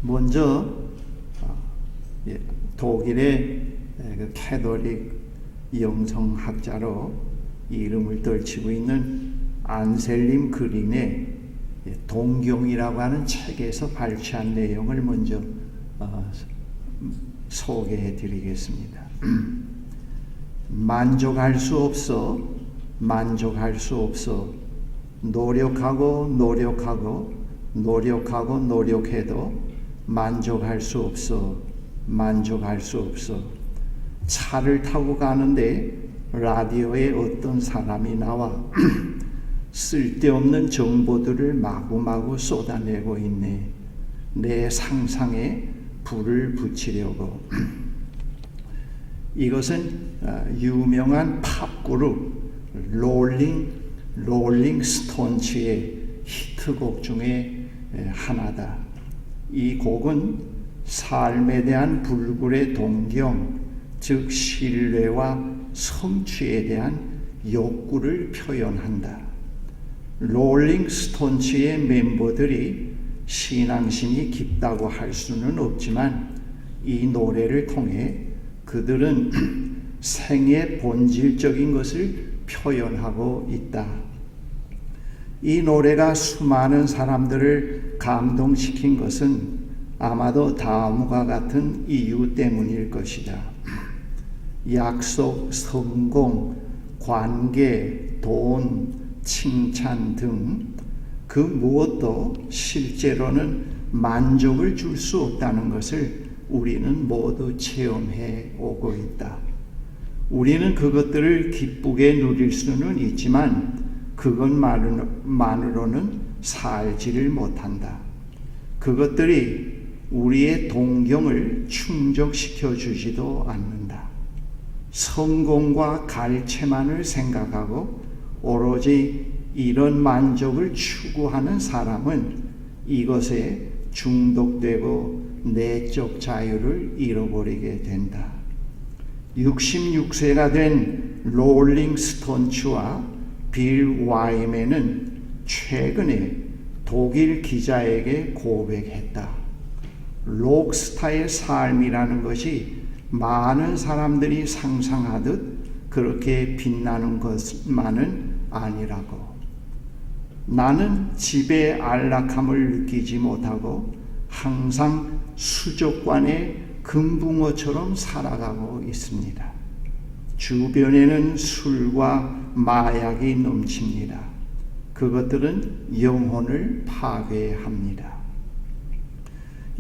먼저 독일의 그 캐톨릭 영성학자로 이름을 떨치고 있는 안셀림 그린의 동경이라고 하는 책에서 발췌한 내용을 먼저 소개해 드리겠습니다. 만족할 수 없어 노력하고 노력해도 만족할 수 없어. 차를 타고 가는데 라디오에 어떤 사람이 나와 쓸데없는 정보들을 마구마구 쏟아내고 있네. 내 상상에 불을 붙이려고. 이것은 유명한 팝 그룹 롤링 스톤츠의 히트곡 중에 하나다. 이 곡은 삶에 대한 불굴의 동경, 즉 신뢰와 성취에 대한 욕구를 표현한다. 롤링 스톤츠의 멤버들이 신앙심이 깊다고 할 수는 없지만 이 노래를 통해 그들은 생의 본질적인 것을 표현하고 있다. 이 노래가 수많은 사람들을 감동시킨 것은 아마도 다음과 같은 이유 때문일 것이다. 약속, 성공, 관계, 돈, 칭찬 등 그 무엇도 실제로는 만족을 줄 수 없다는 것을 우리는 모두 체험해 오고 있다. 우리는 그것들을 기쁘게 누릴 수는 있지만 그것만으로는 살지를 못한다. 그것들이 우리의 동경을 충족시켜 주지도 않는다. 성공과 갈채만을 생각하고 오로지 이런 만족을 추구하는 사람은 이것에 중독되고 내적 자유를 잃어버리게 된다. 66세가 된 롤링 스톤츠와 빌 와이맨은 최근에 독일 기자에게 고백했다. 록스타의 삶이라는 것이 많은 사람들이 상상하듯 그렇게 빛나는 것만은 아니라고. 나는 집의 안락함을 느끼지 못하고 항상 수족관의 금붕어처럼 살아가고 있습니다. 주변에는 술과 마약이 넘칩니다. 그것들은 영혼을 파괴합니다.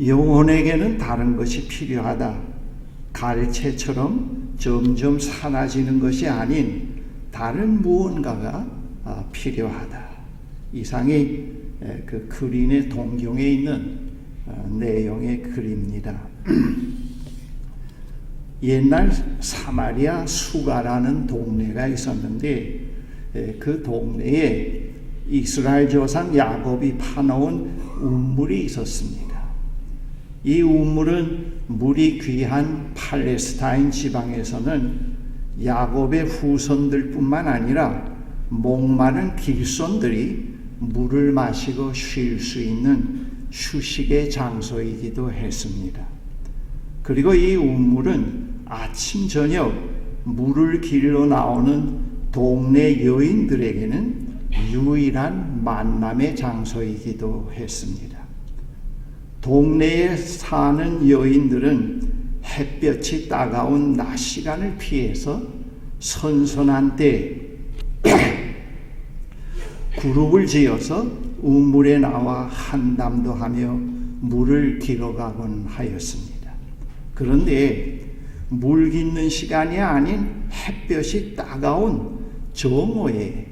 영혼에게는 다른 것이 필요하다. 갈채처럼 점점 사라지는 것이 아닌 다른 무언가가 필요하다. 이상이 그 그린의 동경에 있는 내용의 글입니다. 옛날 사마리아 수가라는 동네가 있었는데 그 동네에 이스라엘 조상 야곱이 파놓은 우물이 있었습니다. 이 우물은 물이 귀한 팔레스타인 지방에서는 야곱의 후손들뿐만 아니라 목마른 길손들이 물을 마시고 쉴 수 있는 휴식의 장소이기도 했습니다. 그리고 이 우물은 아침 저녁 물을 길러 나오는 동네 여인들에게는 유일한 만남의 장소이기도 했습니다. 동네에 사는 여인들은 햇볕이 따가운 낮 시간을 피해서 선선한 때 그룹을 지어서 우물에 나와 한담도 하며 물을 길어가곤 하였습니다. 그런데 물 깃는 시간이 아닌 햇볕이 따가운 정오에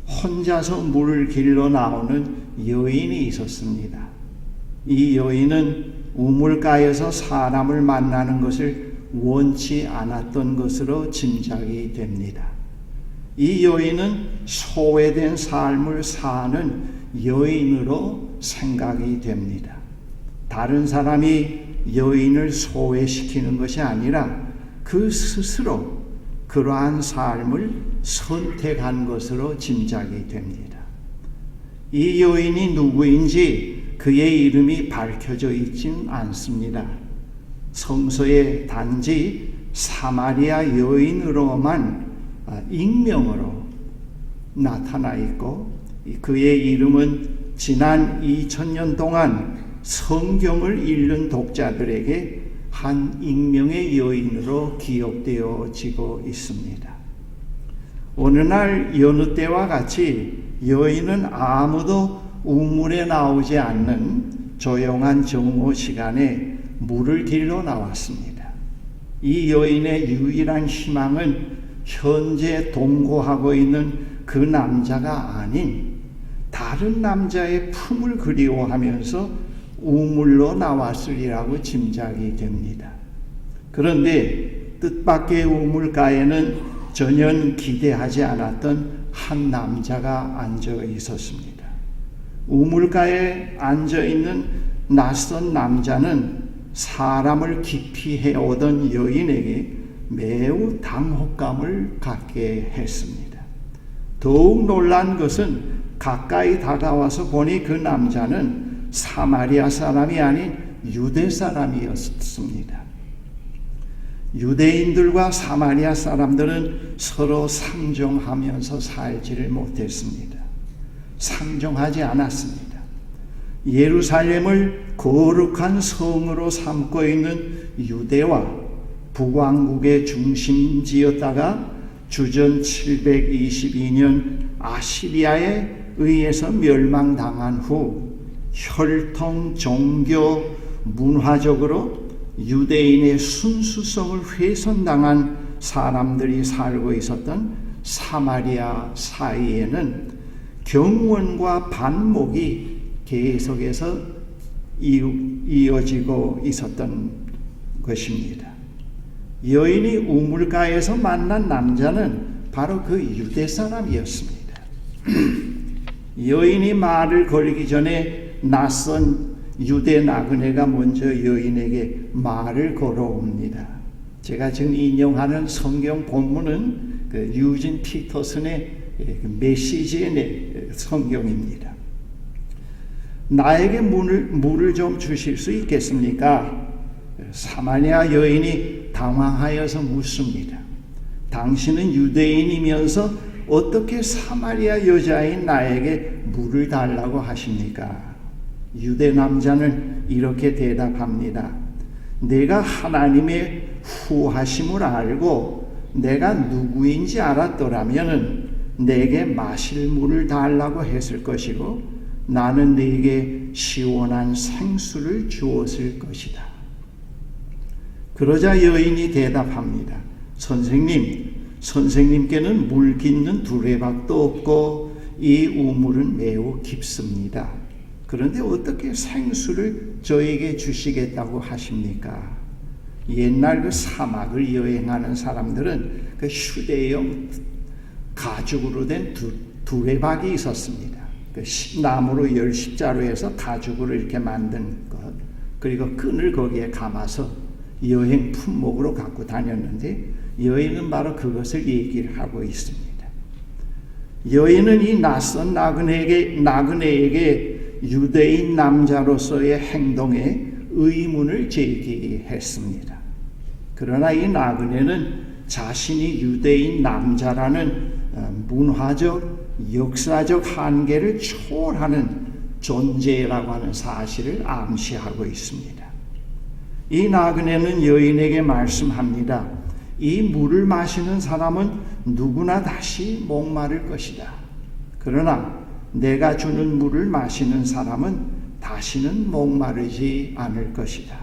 혼자서 물을 길러 나오는 여인이 있었습니다. 이 여인은 우물가에서 사람을 만나는 것을 원치 않았던 것으로 짐작이 됩니다. 이 여인은 소외된 삶을 사는 여인으로 생각이 됩니다. 다른 사람이 여인을 소외시키는 것이 아니라 그 스스로 그러한 삶을 선택한 것으로 짐작이 됩니다. 이 여인이 누구인지 그의 이름이 밝혀져 있지는 않습니다. 성서에 단지 사마리아 여인으로만 익명으로 나타나 있고, 그의 이름은 지난 2000년 동안 성경을 읽는 독자들에게 한 익명의 여인으로 기억되어지고 있습니다. 어느 날 여느 때와 같이 여인은 아무도 우물에 나오지 않는 조용한 정오 시간에 물을 길러 나왔습니다. 이 여인의 유일한 희망은 현재 동거하고 있는 그 남자가 아닌 다른 남자의 품을 그리워하면서 우물로 나왔으리라고 짐작이 됩니다. 그런데 뜻밖의 우물가에는 전혀 기대하지 않았던 한 남자가 앉아 있었습니다. 우물가에 앉아 있는 낯선 남자는 사람을 깊이 해오던 여인에게 매우 당혹감을 갖게 했습니다. 더욱 놀란 것은 가까이 다가와서 보니 그 남자는 사마리아 사람이 아닌 유대 사람이었습니다. 유대인들과 사마리아 사람들은 서로 상종하면서 살지를 못했습니다. 상종하지 않았습니다. 예루살렘을 거룩한 성으로 삼고 있는 유대와 북왕국의 중심지였다가 주전 722년 아시리아에 의해서 멸망당한 후 혈통, 종교, 문화적으로 유대인의 순수성을 훼손당한 사람들이 살고 있었던 사마리아 사이에는 경원과 반목이 계속해서 이어지고 있었던 것입니다. 여인이 우물가에서 만난 남자는 바로 그 유대 사람이었습니다. 여인이 말을 걸기 전에 낯선 유대 나그네가 먼저 여인에게 말을 걸어옵니다. 제가 지금 인용하는 성경 본문은 그 유진 피터슨의 메시지의 성경입니다. 나에게 물을 좀 주실 수 있겠습니까? 사마리아 여인이 당황하여서 묻습니다. 당신은 유대인이면서 어떻게 사마리아 여자인 나에게 물을 달라고 하십니까? 유대 남자는 이렇게 대답합니다. 내가 하나님의 후하심을 알고 내가 누구인지 알았더라면 내게 마실 물을 달라고 했을 것이고 나는 네게 시원한 생수를 주었을 것이다. 그러자 여인이 대답합니다. 선생님께는 물 깃는 두레박도 없고 이 우물은 매우 깊습니다. 그런데 어떻게 생수를 저에게 주시겠다고 하십니까? 옛날 그 사막을 여행하는 사람들은 그 휴대용 가죽으로 된 두레박이 있었습니다. 그 나무로 열십자로 해서 가죽으로 이렇게 만든 것, 그리고 끈을 거기에 감아서 여행 품목으로 갖고 다녔는데 여인은 바로 그것을 얘기를 하고 있습니다. 여인은 이 낯선 나그네에게 유대인 남자로서의 행동에 의문을 제기했습니다. 그러나 이 나그네는 자신이 유대인 남자라는 문화적, 역사적 한계를 초월하는 존재라고 하는 사실을 암시하고 있습니다. 이 나그네는 여인에게 말씀합니다. 이 물을 마시는 사람은 누구나 다시 목마를 것이다. 그러나 내가 주는 물을 마시는 사람은 다시는 목마르지 않을 것이다.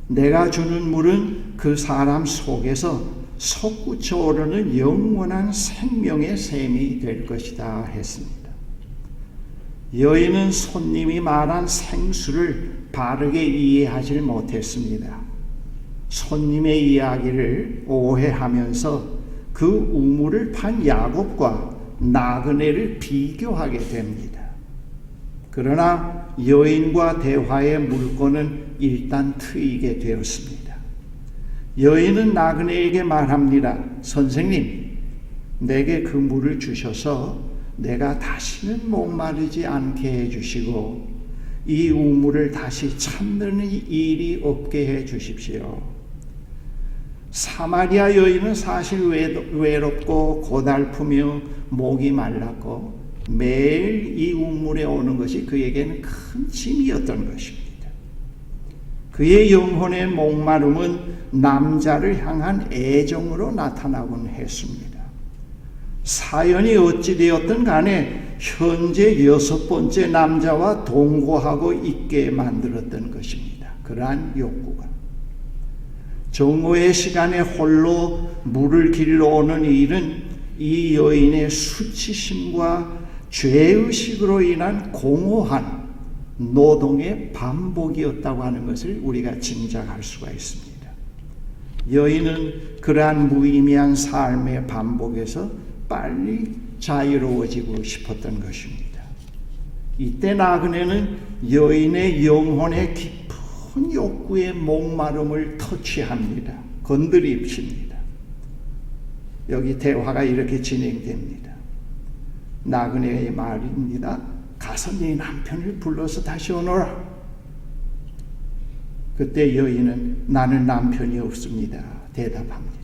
내가 주는 물은 그 사람 속에서 솟구쳐 오르는 영원한 생명의 샘이 될 것이다 했습니다. 여인은 손님이 말한 생수를 바르게 이해하지 못했습니다. 손님의 이야기를 오해하면서 그 우물을 판 야곱과 나그네를 비교하게 됩니다. 그러나 여인과 대화의 물꼬는 일단 트이게 되었습니다. 여인은 나그네에게 말합니다. 선생님, 내게 그 물을 주셔서 내가 다시는 목마르지 않게 해주시고 이 우물을 다시 찾는 일이 없게 해 주십시오. 사마리아 여인은 사실 외롭고 고달프며 목이 말랐고 매일 이 우물에 오는 것이 그에게는 큰 짐이었던 것입니다. 그의 영혼의 목마름은 남자를 향한 애정으로 나타나곤 했습니다. 사연이 어찌되었든 간에 현재 6번째 남자와 동거하고 있게 만들었던 것입니다. 그러한 욕구가. 정오의 시간에 홀로 물을 길러 오는 일은 이 여인의 수치심과 죄의식으로 인한 공허한 노동의 반복이었다고 하는 것을 우리가 짐작할 수가 있습니다. 여인은 그러한 무의미한 삶의 반복에서 빨리 자유로워지고 싶었던 것입니다. 이때 나그네는 여인의 영혼의 깊은 욕구의 목마름을 터치합니다. 건드립니다. 여기 대화가 이렇게 진행됩니다. 나그네의 말입니다. 가서 네 남편을 불러서 다시 오너라. 그때 여인은 나는 남편이 없습니다. 대답합니다.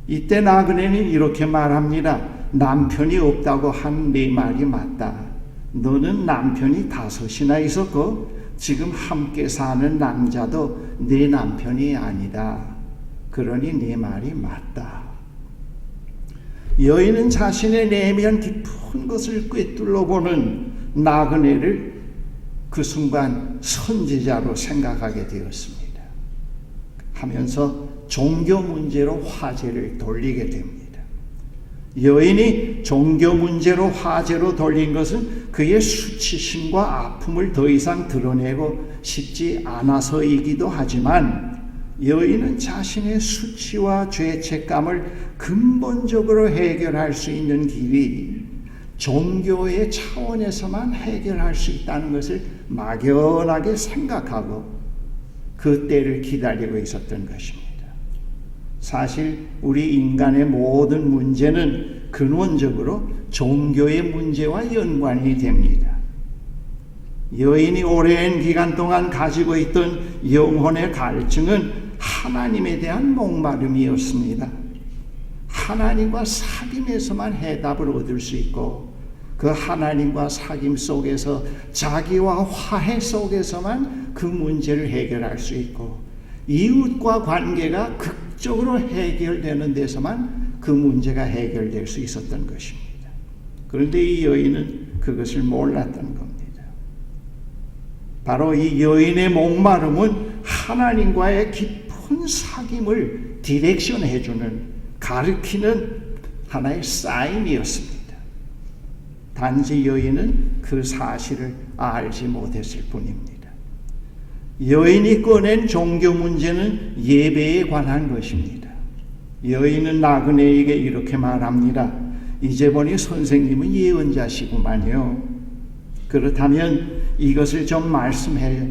이때 나그네는 이렇게 말합니다. 남편이 없다고 한 네 말이 맞다. 너는 남편이 5이나 있었고 지금 함께 사는 남자도 네 남편이 아니다. 그러니 네 말이 맞다. 여인은 자신의 내면 깊은 것을 꿰뚫어 보는 나그네를 그 순간 선지자로 생각하게 되었습니다. 하면서 종교 문제로 화제를 돌리게 됩니다. 여인이 종교 문제로 화제로 돌린 것은 그의 수치심과 아픔을 더 이상 드러내고 싶지 않아서이기도 하지만 여인은 자신의 수치와 죄책감을 근본적으로 해결할 수 있는 길이 종교의 차원에서만 해결할 수 있다는 것을 막연하게 생각하고 그 때를 기다리고 있었던 것입니다. 사실 우리 인간의 모든 문제는 근원적으로 종교의 문제와 연관이 됩니다. 여인이 오랜 기간 동안 가지고 있던 영혼의 갈증은 하나님에 대한 목마름이었습니다. 하나님과 사귐에서만 해답을 얻을 수 있고 그 하나님과 사귐 속에서 자기와 화해 속에서만 그 문제를 해결할 수 있고 이웃과 관계가 극적으로 해결되는 데서만 그 문제가 해결될 수 있었던 것입니다. 그런데 이 여인은 그것을 몰랐던 겁니다. 바로 이 여인의 목마름은 하나님과의 깊은 사귐을 디렉션 해주는 가르치는 하나의 사인이었습니다. 단지 여인은 그 사실을 알지 못했을 뿐입니다. 여인이 꺼낸 종교 문제는 예배에 관한 것입니다. 여인은 나그네에게 이렇게 말합니다. 이제 보니 선생님은 예언자시구만요. 그렇다면 이것을 좀 말씀해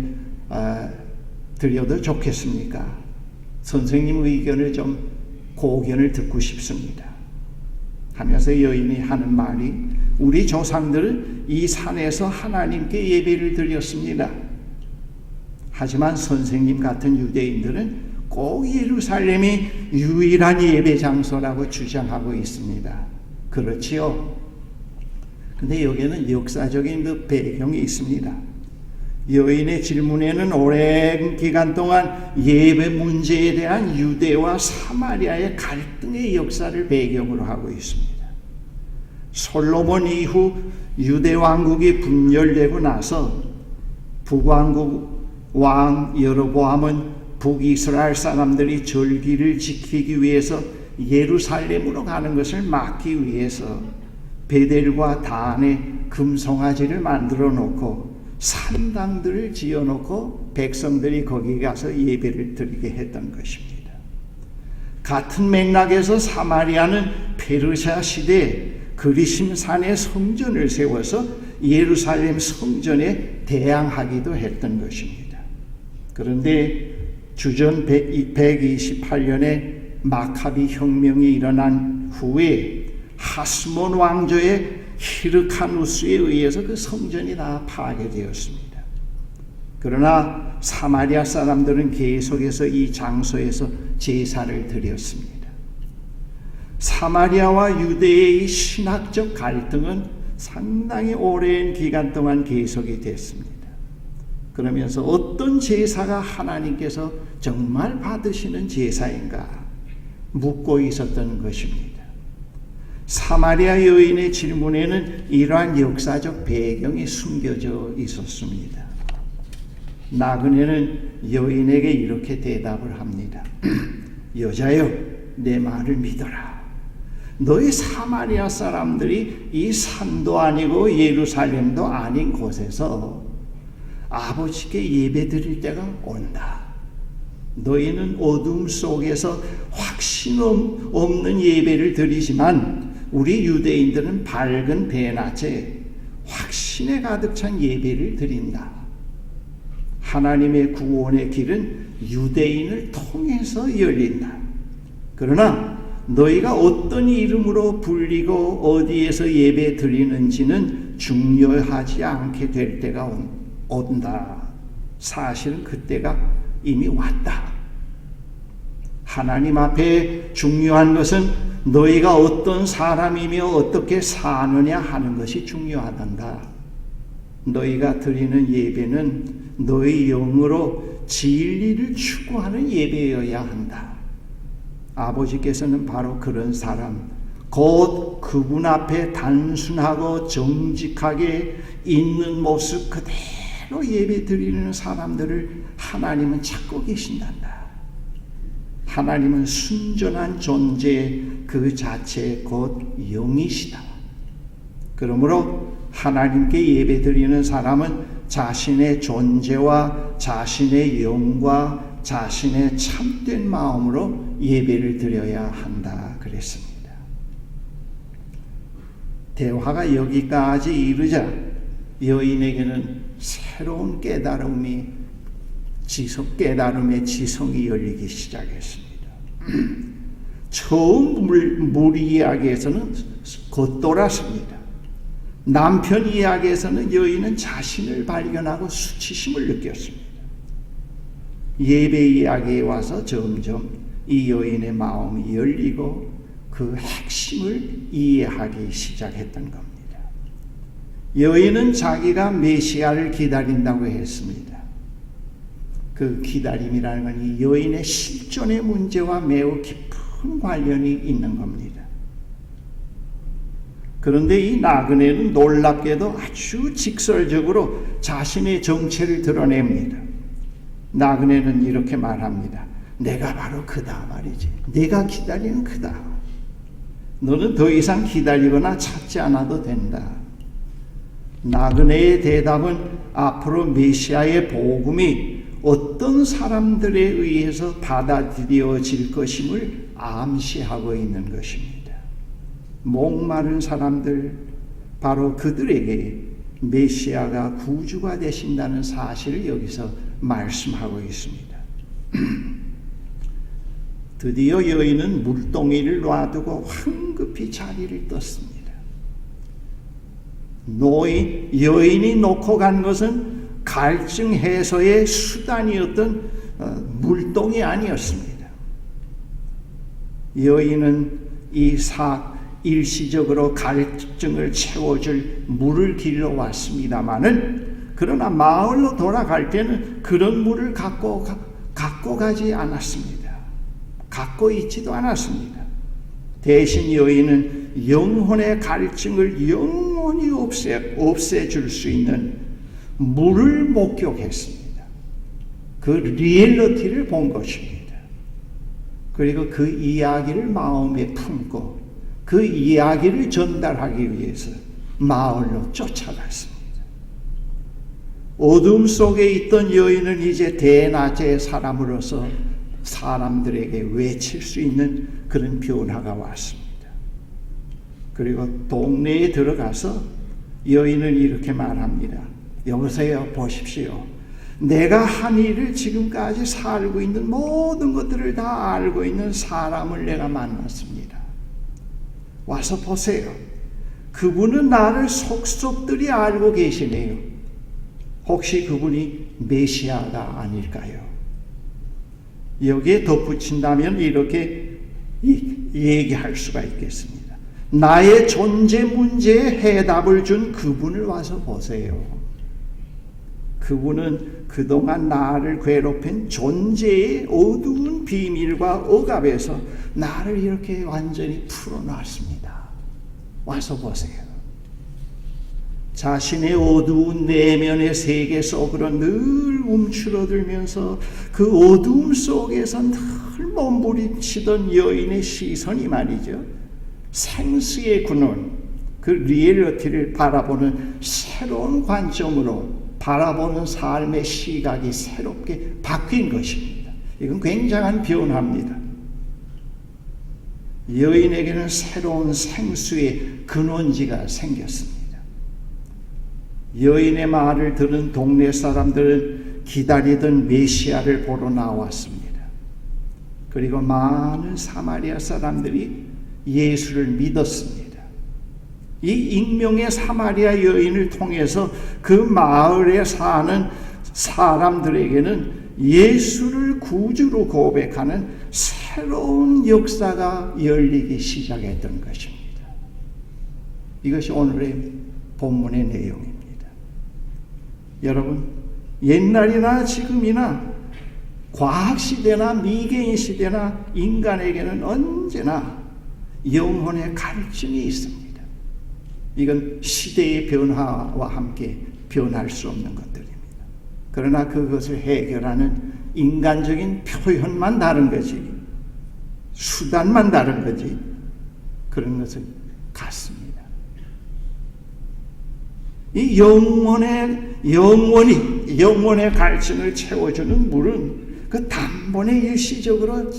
드려도 좋겠습니까? 선생님 의견을 좀 고견을 듣고 싶습니다. 하면서 여인이 하는 말이 우리 조상들은 이 산에서 하나님께 예배를 드렸습니다. 하지만 선생님 같은 유대인들은 꼭 예루살렘이 유일한 예배 장소라고 주장하고 있습니다. 그렇지요? 근데 여기에는 역사적인 그 배경이 있습니다. 여인의 질문에는 오랜 기간 동안 예배 문제에 대한 유대와 사마리아의 갈등의 역사를 배경으로 하고 있습니다. 솔로몬 이후 유대 왕국이 분열되고 나서 북왕국 왕 여로보암은 북이스라엘 사람들이 절기를 지키기 위해서 예루살렘으로 가는 것을 막기 위해서 베델과 단에 금송아지를 만들어 놓고 산당들을 지어 놓고 백성들이 거기 가서 예배를 드리게 했던 것입니다. 같은 맥락에서 사마리아는 페르시아 시대에 그리심산에 성전을 세워서 예루살렘 성전에 대항하기도 했던 것입니다. 그런데 주전 128년에 마카비 혁명이 일어난 후에 하스몬 왕조의 히르카누스에 의해서 그 성전이 다 파괴되었습니다. 그러나 사마리아 사람들은 계속해서 이 장소에서 제사를 드렸습니다. 사마리아와 유대의 신학적 갈등은 상당히 오랜 기간 동안 계속이 됐습니다. 그러면서 어떤 제사가 하나님께서 정말 받으시는 제사인가 묻고 있었던 것입니다. 사마리아 여인의 질문에는 이러한 역사적 배경이 숨겨져 있었습니다. 나그네는 여인에게 이렇게 대답을 합니다. 여자여, 내 말을 믿어라. 너희 사마리아 사람들이 이 산도 아니고 예루살렘도 아닌 곳에서 아버지께 예배 드릴 때가 온다. 너희는 어둠 속에서 확신 없는 예배를 드리지만 우리 유대인들은 밝은 배낮에 확신에 가득 찬 예배를 드린다. 하나님의 구원의 길은 유대인을 통해서 열린다. 그러나 너희가 어떤 이름으로 불리고 어디에서 예배 드리는지는 중요하지 않게 될 때가 온다. 사실은 그때가 이미 왔다. 하나님 앞에 중요한 것은 너희가 어떤 사람이며 어떻게 사느냐 하는 것이 중요하단다. 너희가 드리는 예배는 너희 영으로 진리를 추구하는 예배여야 한다. 아버지께서는 바로 그런 사람, 곧 그분 앞에 단순하고 정직하게 있는 모습 그대로 예배 드리는 사람들을 하나님은 찾고 계신단다. 하나님은 순전한 존재 그 자체 곧 영이시다. 그러므로 하나님께 예배 드리는 사람은 자신의 존재와 자신의 영과 자신의 참된 마음으로 예배를 드려야 한다 그랬습니다. 대화가 여기까지 이르자 여인에게는 새로운 깨달음의 지성이 열리기 시작했습니다. 처음 물 이야기에서는 겉돌았습니다. 남편 이야기에서는 여인은 자신을 발견하고 수치심을 느꼈습니다. 예배 이야기에 와서 점점 이 여인의 마음이 열리고 그 핵심을 이해하기 시작했던 겁니다. 여인은 자기가 메시아를 기다린다고 했습니다. 그 기다림이라는 건 이 여인의 실존의 문제와 매우 깊은 관련이 있는 겁니다. 그런데 이 나그네는 놀랍게도 아주 직설적으로 자신의 정체를 드러냅니다. 나그네는 이렇게 말합니다. 내가 바로 그다 말이지. 내가 기다리는 그다. 너는 더 이상 기다리거나 찾지 않아도 된다. 나그네의 대답은 앞으로 메시아의 복음이 어떤 사람들에 의해서 받아들여질 것임을 암시하고 있는 것입니다. 목마른 사람들, 바로 그들에게 메시아가 구주가 되신다는 사실을 여기서 말씀하고 있습니다. 드디어 여인은 물동이를 놔두고 황급히 자리를 떴습니다. 여인이 놓고 간 것은 갈증 해소의 수단이었던 물동이 아니었습니다. 여인은 일시적으로 갈증을 채워줄 물을 길러 왔습니다마는 그러나 마을로 돌아갈 때는 그런 물을 갖고 가지 않았습니다. 갖고 있지도 않았습니다. 대신 여인은 영혼의 갈증을 영원히 없애줄 수 있는 물을 목격했습니다. 그 리얼리티를 본 것입니다. 그리고 그 이야기를 마음에 품고 그 이야기를 전달하기 위해서 마을로 쫓아갔습니다. 어둠 속에 있던 여인은 이제 대낮의 사람으로서 사람들에게 외칠 수 있는 그런 변화가 왔습니다. 그리고 동네에 들어가서 여인은 이렇게 말합니다. 여보세요, 보십시오. 내가 한 일을 지금까지 살고 있는 모든 것들을 다 알고 있는 사람을 내가 만났습니다. 와서 보세요. 그분은 나를 속속들이 알고 계시네요. 혹시 그분이 메시아가 아닐까요? 여기에 덧붙인다면 이렇게 얘기할 수가 있겠습니다. 나의 존재 문제에 해답을 준 그분을 와서 보세요. 그분은 그동안 나를 괴롭힌 존재의 어두운 비밀과 억압에서 나를 이렇게 완전히 풀어놨습니다. 와서 보세요. 자신의 어두운 내면의 세계 속으로 늘 움츠러들면서 그 어두움 속에서 늘 몸부림치던 여인의 시선이 말이죠. 생수의 근원, 그 리얼리티를 바라보는 새로운 관점으로 바라보는 삶의 시각이 새롭게 바뀐 것입니다. 이건 굉장한 변화입니다. 여인에게는 새로운 생수의 근원지가 생겼습니다. 여인의 말을 들은 동네 사람들은 기다리던 메시아를 보러 나왔습니다. 그리고 많은 사마리아 사람들이 예수를 믿었습니다. 이 익명의 사마리아 여인을 통해서 그 마을에 사는 사람들에게는 예수를 구주로 고백하는 새로운 역사가 열리기 시작했던 것입니다. 이것이 오늘의 본문의 내용입니다. 여러분, 옛날이나 지금이나 과학시대나 미개인시대나 인간에게는 언제나 영혼의 갈증이 있습니다. 이건 시대의 변화와 함께 변할 수 없는 것들입니다. 그러나 그것을 해결하는 인간적인 표현만 다른 거지, 수단만 다른 거지, 그런 것은 같습니다. 이 영혼의 갈증을 채워주는 물은 그 단번에 일시적으로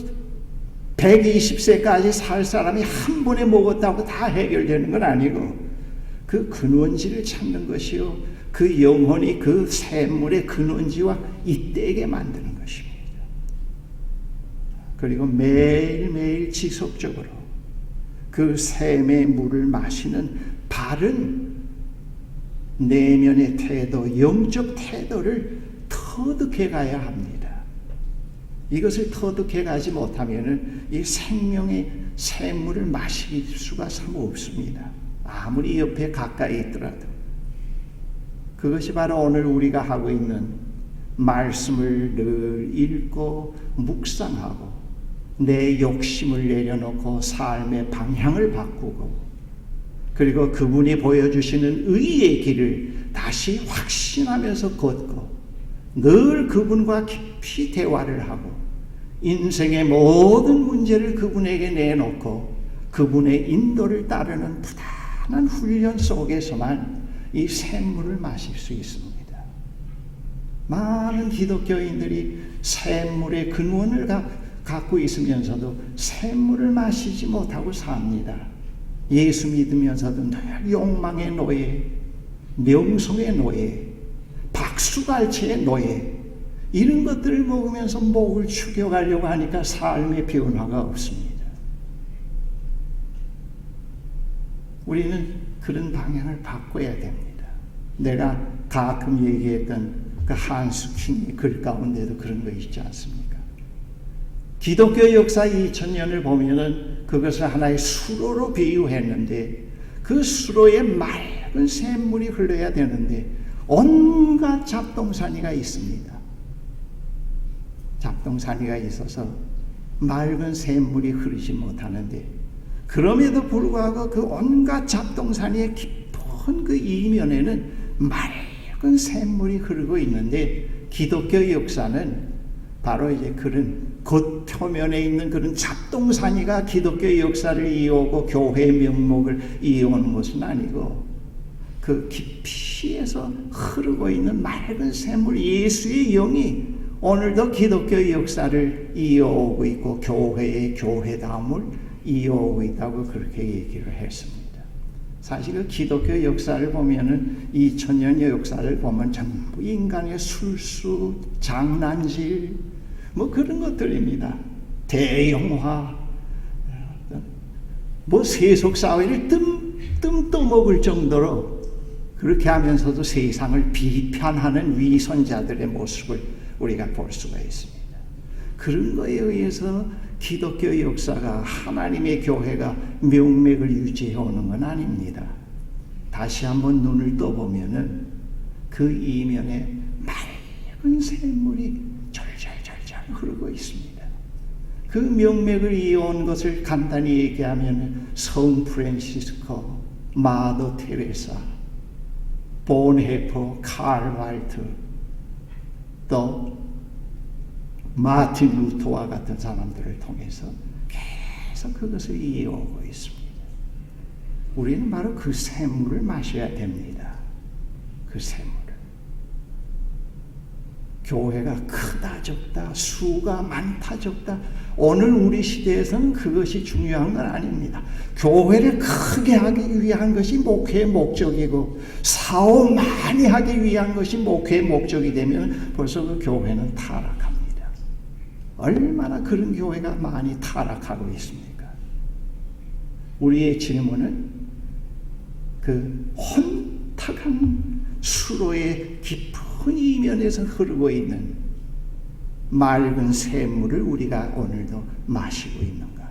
120세까지 살 사람이 한 번에 먹었다고 다 해결되는 건 아니고 그 근원지를 찾는 것이요, 그 영혼이 그 샘물의 근원지와 잇대게 만드는 것입니다. 그리고 매일매일 지속적으로 그 샘의 물을 마시는 바른 내면의 태도, 영적 태도를 터득해 가야 합니다. 이것을 터득해 가지 못하면 이 생명의 샘물을 마실 수가 참 없습니다. 아무리 옆에 가까이 있더라도. 그것이 바로 오늘 우리가 하고 있는 말씀을 늘 읽고 묵상하고 내 욕심을 내려놓고 삶의 방향을 바꾸고 그리고 그분이 보여주시는 의의 길을 다시 확신하면서 걷고 늘 그분과 깊이 대화를 하고 인생의 모든 문제를 그분에게 내놓고 그분의 인도를 따르는 부단한 훈련 속에서만 이 샘물을 마실 수 있습니다. 많은 기독교인들이 샘물의 근원을 갖고 있으면서도 샘물을 마시지 못하고 삽니다. 예수 믿으면서도 늘 욕망의 노예, 명성의 노예, 박수갈채의 노예, 이런 것들을 먹으면서 목을 축여가려고 하니까 삶의 변화가 없습니다. 우리는 그런 방향을 바꿔야 됩니다. 내가 가끔 얘기했던 그 한스킹의 글 가운데도 그런 거 있지 않습니까? 기독교 역사 2000년을 보면은 그것을 하나의 수로로 비유했는데 그 수로에 맑은 샘물이 흘러야 되는데 온갖 잡동사니가 있습니다. 잡동사니가 있어서 맑은 샘물이 흐르지 못하는데 그럼에도 불구하고 그 온갖 잡동사니의 깊은 그 이면에는 맑은 샘물이 흐르고 있는데 기독교 역사는 바로 이제 그런 겉표면에 있는 그런 잡동사니가 기독교 역사를 이어오고 교회의 명목을 이어오는 것은 아니고 그 깊이에서 흐르고 있는 맑은 샘물 예수의 영이 오늘도 기독교 역사를 이어오고 있고 교회의 교회다움을 이어오고 있다고 그렇게 얘기를 했습니다. 사실 그 기독교 역사를 보면은 2000년의 역사를 보면 전부 인간의 술수, 장난질 뭐 그런 것들입니다. 대영화, 뭐 세속 사회를 뜸 떠먹을 정도로 그렇게 하면서도 세상을 비판하는 위선자들의 모습을 우리가 볼 수가 있습니다. 그런 거에 의해서 기독교 역사가, 하나님의 교회가 명맥을 유지해 오는 건 아닙니다. 다시 한번 눈을 떠보면은 그 이면에 맑은 샘물이 절절절절 흐르고 있습니다. 그 명맥을 이어온 것을 간단히 얘기하면 성 프란시스코, 마더 테레사, 본헤퍼, 칼 발트, 또 마틴 루터와 같은 사람들을 통해서 계속 그것을 이어오고 있습니다. 우리는 바로 그 샘물을 마셔야 됩니다. 그 샘물을. 교회가 크다 적다, 수가 많다 적다, 오늘 우리 시대에서는 그것이 중요한 건 아닙니다. 교회를 크게 하기 위한 것이 목회의 목적이고 사업 많이 하기 위한 것이 목회의 목적이 되면 벌써 그 교회는 타락합니다. 얼마나 그런 교회가 많이 타락하고 있습니까? 우리의 질문은 그 혼탁한 수로의 깊은 이면에서 흐르고 있는 맑은 샘물을 우리가 오늘도 마시고 있는가?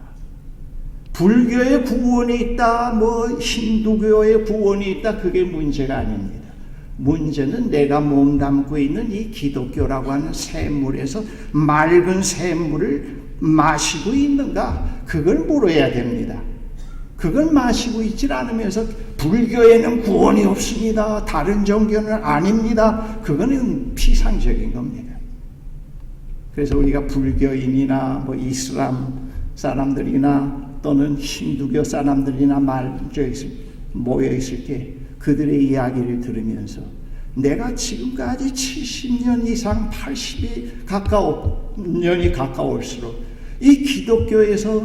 불교의 구원이 있다, 힌두교의 구원이 있다, 그게 문제가 아닙니다. 문제는 내가 몸담고 있는 이 기독교라고 하는 샘물에서 맑은 샘물을 마시고 있는가? 그걸 물어야 됩니다. 그걸 마시고 있질 않으면서 불교에는 구원이 없습니다, 다른 종교는 아닙니다, 그거는 피상적인 겁니다. 그래서 우리가 불교인이나 이슬람 사람들이나 또는 힌두교 사람들이나 모여 있을 때 그들의 이야기를 들으면서 내가 지금까지 70년 이상 80이 년이 가까울수록 이 기독교에서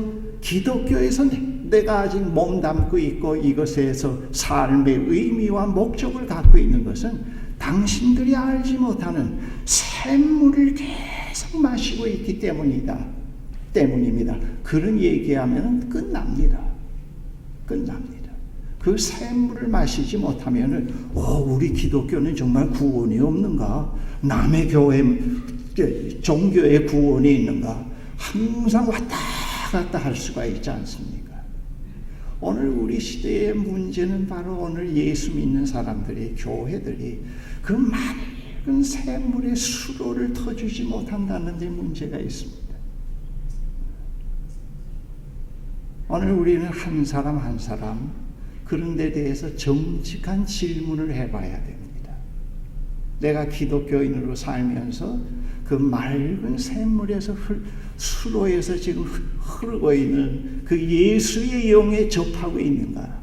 내가 아직 몸담고 있고 이것에서 삶의 의미와 목적을 갖고 있는 것은 당신들이 알지 못하는 샘물을 계속 마시고 있기 때문입니다. 그런 얘기하면 끝납니다. 그 샘물을 마시지 못하면 우리 기독교는 정말 구원이 없는가? 남의 교회 종교에 구원이 있는가? 항상 왔다 갔다 할 수가 있지 않습니까? 오늘 우리 시대의 문제는 바로 오늘 예수 믿는 사람들이, 교회들이 그 맑은 샘물의 수로를 터주지 못한다는 데 문제가 있습니다. 오늘 우리는 한 사람 한 사람 그런 데 대해서 정직한 질문을 해봐야 됩니다. 내가 기독교인으로 살면서 그 맑은 샘물에서 수로에서 지금 흐르고 있는 그 예수의 영에 접하고 있는가?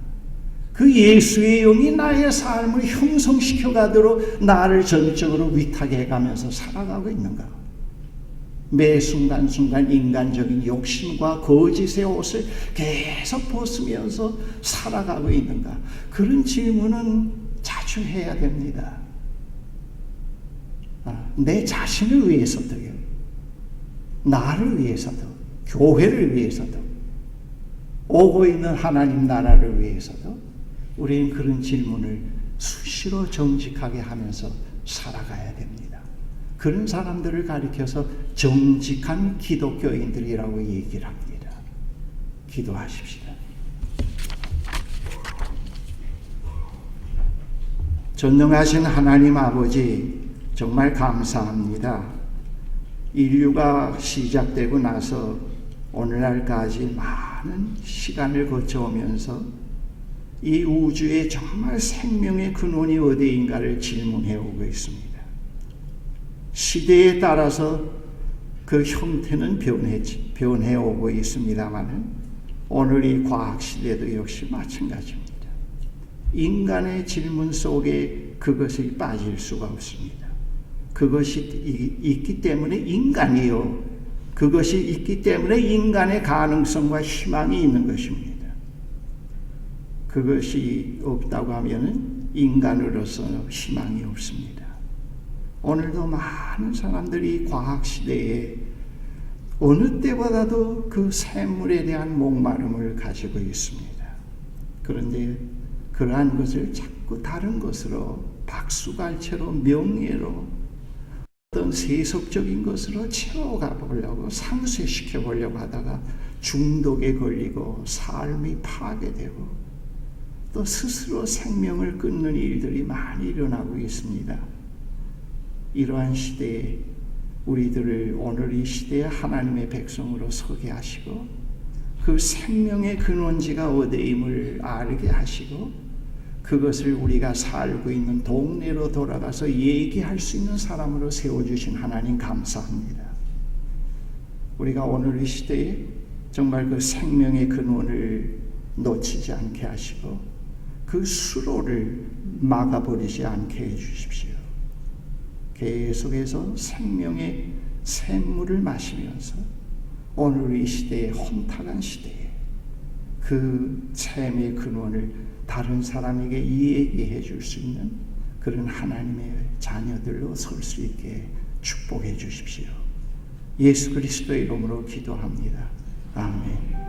그 예수의 영이 나의 삶을 형성시켜 가도록 나를 전적으로 위탁해 가면서 살아가고 있는가? 매 순간순간 인간적인 욕심과 거짓의 옷을 계속 벗으면서 살아가고 있는가? 그런 질문은 자주 해야 됩니다. 내 자신을 위해서도요, 나를 위해서도, 교회를 위해서도, 오고 있는 하나님 나라를 위해서도 우리는 그런 질문을 수시로 정직하게 하면서 살아가야 됩니다. 그런 사람들을 가리켜서 정직한 기독교인들이라고 얘기를 합니다. 기도하십시다. 전능하신 하나님 아버지, 정말 감사합니다. 인류가 시작되고 나서 오늘날까지 많은 시간을 거쳐오면서 이 우주에 정말 생명의 근원이 어디인가를 질문해 오고 있습니다. 시대에 따라서 그 형태는 변해 오고 있습니다만 오늘 이 과학시대도 역시 마찬가지입니다. 인간의 질문 속에 그것이 빠질 수가 없습니다. 그것이 있기 때문에 인간이요, 그것이 있기 때문에 인간의 가능성과 희망이 있는 것입니다. 그것이 없다고 하면 인간으로서 희망이 없습니다. 오늘도 많은 사람들이 과학시대에 어느 때보다도 그 샘물에 대한 목마름을 가지고 있습니다. 그런데 그러한 것을 자꾸 자꾸 다른 것으로 박수갈채로 명예로 어떤 세속적인 것으로 채워가 보려고 상쇄시켜 보려고 하다가 중독에 걸리고 삶이 파괴되고 또 스스로 생명을 끊는 일들이 많이 일어나고 있습니다. 이러한 시대에 우리들을 오늘 이 시대에 하나님의 백성으로 서게 하시고 그 생명의 근원지가 어디임을 알게 하시고 그것을 우리가 살고 있는 동네로 돌아가서 얘기할 수 있는 사람으로 세워주신 하나님 감사합니다. 우리가 오늘 이 시대에 정말 그 생명의 근원을 놓치지 않게 하시고 그 수로를 막아버리지 않게 해주십시오. 계속해서 생명의 샘물을 마시면서 오늘 이 시대의 혼탁한 시대에 그 샘의 근원을 다른 사람에게 얘기해 줄 수 있는 그런 하나님의 자녀들로 설 수 있게 축복해 주십시오. 예수 그리스도의 이름으로 기도합니다. 아멘.